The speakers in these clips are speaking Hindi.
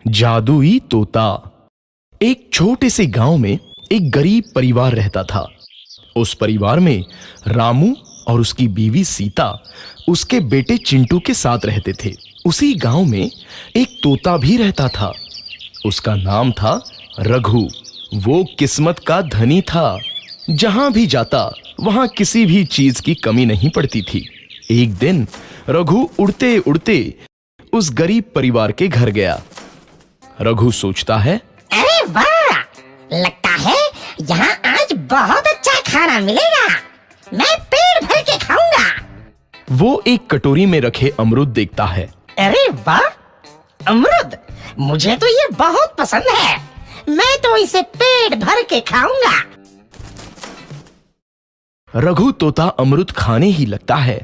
जादुई तोता। एक छोटे से गांव में एक गरीब परिवार रहता था। उस परिवार में रामू और उसकी बीवी सीता उसके बेटे चिंटू के साथ रहते थे। उसी गांव में एक तोता भी रहता था। उसका नाम था रघु। वो किस्मत का धनी था। जहां भी जाता वहां किसी भी चीज की कमी नहीं पड़ती थी। एक दिन रघु उड़ते उड़ते उस गरीब परिवार के घर गया। रघु सोचता है, अरे वाह, लगता है यहाँ आज बहुत अच्छा खाना मिलेगा। मैं पेट भर के खाऊंगा। वो एक कटोरी में रखे अमरूद देखता है। अरे वाह, अमरूद, मुझे तो ये बहुत पसंद है। मैं तो इसे पेट भर के खाऊंगा। रघु तोता अमरूद खाने ही लगता है।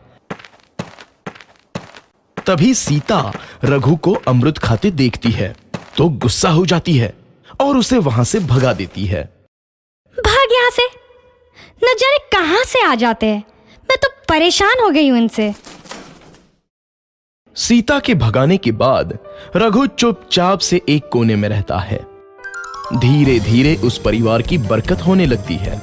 तभी सीता रघु को अमरूद खाते देखती है तो गुस्सा हो जाती है और उसे वहां से भगा देती है। भाग यहाँ से, न जाने कहां से आ जाते हैं। मैं तो परेशान हो गई हूं इनसे। सीता के भगाने के बाद रघु चुपचाप से एक कोने में रहता है। धीरे धीरे उस परिवार की बरकत होने लगती है।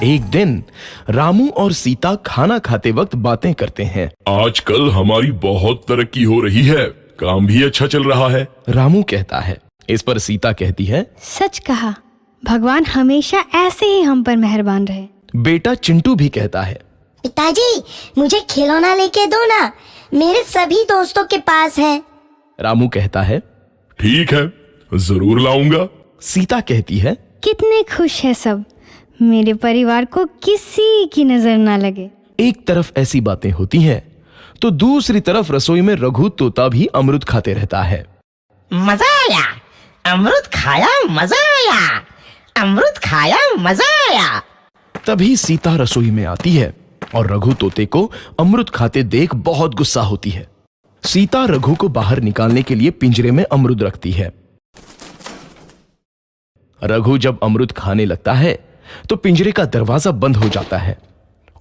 एक दिन रामू और सीता खाना खाते वक्त बातें करते हैं। आजकल हमारी बहुत तरक्की हो रही है, काम भी अच्छा चल रहा है। रामू कहता है। इस पर सीता कहती है, सच कहा, भगवान हमेशा ऐसे ही हम पर मेहरबान रहे। बेटा चिंटू भी कहता है, पिताजी, मुझे खिलौना लेके दो ना, मेरे सभी दोस्तों के पास है। रामू कहता है, ठीक है, जरूर लाऊंगा। सीता कहती है, कितने खुश है सब, मेरे परिवार को किसी की नजर ना लगे। एक तरफ ऐसी बातें होती हैं तो दूसरी तरफ रसोई में रघु तोता भी अमरूद खाते रहता है। मजा आया, अमरूद खाया, मजा आया, अमरूद खाया, मजा आया। तभी सीता रसोई में आती है और रघु तोते को अमरूद खाते देख बहुत गुस्सा होती है। सीता रघु को बाहर निकालने के लिए पिंजरे में अमरूद रखती है। रघु जब अमरूद खाने लगता है तो पिंजरे का दरवाजा बंद हो जाता है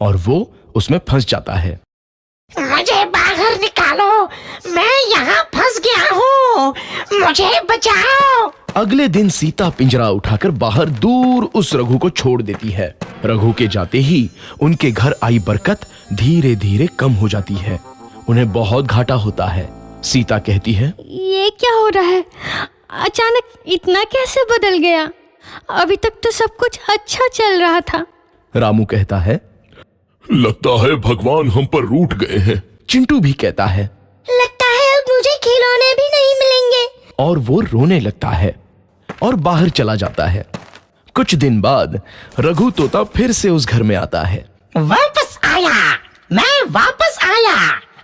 और वो उसमें फंस जाता है। मुझे बाहर निकालो, मैं यहाँ फंस गया हूँ, मुझे बचाओ। अगले दिन सीता पिंजरा उठाकर बाहर दूर उस रघु को छोड़ देती है। रघु के जाते ही उनके घर आई बरकत धीरे धीरे कम हो जाती है। उन्हें बहुत घाटा होता है। सीता कहती है, ये क्या हो रहा है? अचानक इतना कैसे बदल गया? अभी तक तो सब कुछ अच्छा चल रहा था। रामू कहता है, लगता है भगवान हम पर रूठ गए हैं। चिंटू भी कहता है, लगता है अब मुझे खिलौने भी नहीं मिलेंगे। और वो रोने लगता है और बाहर चला जाता है। कुछ दिन बाद रघु तोता फिर से उस घर में आता है। वापस आया, मैं वापस आया,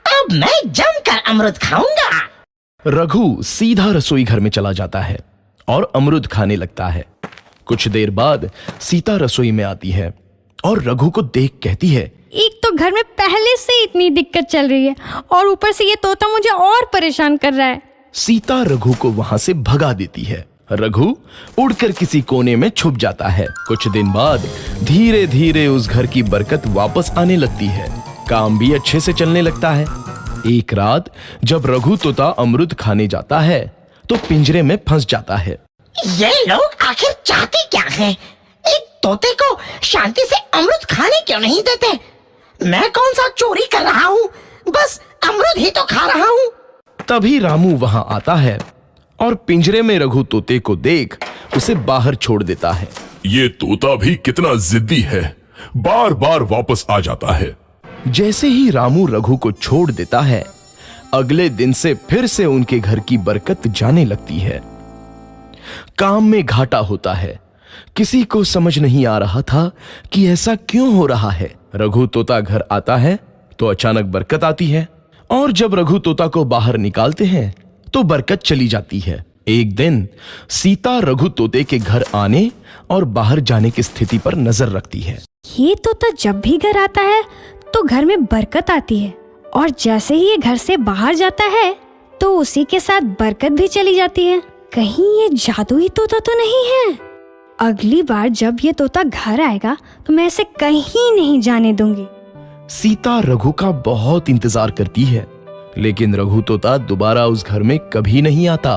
अब मैं जमकर अमरूद खाऊंगा। रघु सीधा रसोई घर में चला जाता है और अमरूद खाने लगता है। कुछ देर बाद सीता रसोई में आती है और रघु को देख कहती है, एक तो घर में पहले से इतनी दिक्कत चल रही है और ऊपर से ये तोता मुझे और परेशान कर रहा है। सीता रघु को वहां से भगा देती है। रघु उड़कर किसी कोने में छुप जाता है। कुछ दिन बाद धीरे धीरे उस घर की बरकत वापस आने लगती है। काम भी अच्छे से चलने लगता है। एक रात जब रघु तोता अमरूद खाने जाता है तो पिंजरे में फंस जाता है। ये लोग आखिर चाहते क्या हैं? एक तोते को शांति से अमरूद खाने क्यों नहीं देते? मैं कौन सा चोरी कर रहा हूँ? बस अमरूद ही तो खा रहा हूँ। तभी रामू वहां आता है और पिंजरे में रघु तोते को देख उसे बाहर छोड़ देता है। ये तोता भी कितना जिद्दी है, बार बार वापस आ जाता है। जैसे ही रामू रघु को छोड़ देता है, अगले दिन से फिर से उनके घर की बरकत जाने लगती है। काम में घाटा होता है। किसी को समझ नहीं आ रहा था कि ऐसा क्यों हो रहा है। रघु तोता घर आता है तो अचानक बरकत आती है और जब रघु तोता को बाहर निकालते हैं तो बरकत चली जाती है। एक दिन सीता रघु तोते के घर आने और बाहर जाने की स्थिति पर नजर रखती है। ये तोता जब भी घर आता है तो घर में बरकत आती है और जैसे ही ये घर से बाहर जाता है तो उसी के साथ बरकत भी चली जाती है। कहीं ये जादुई तोता तो नहीं है? अगली बार जब ये तोता घर आएगा तो मैं इसे कहीं नहीं जाने दूंगी। सीता रघु का बहुत इंतजार करती है लेकिन रघु तोता दोबारा उस घर में कभी नहीं आता।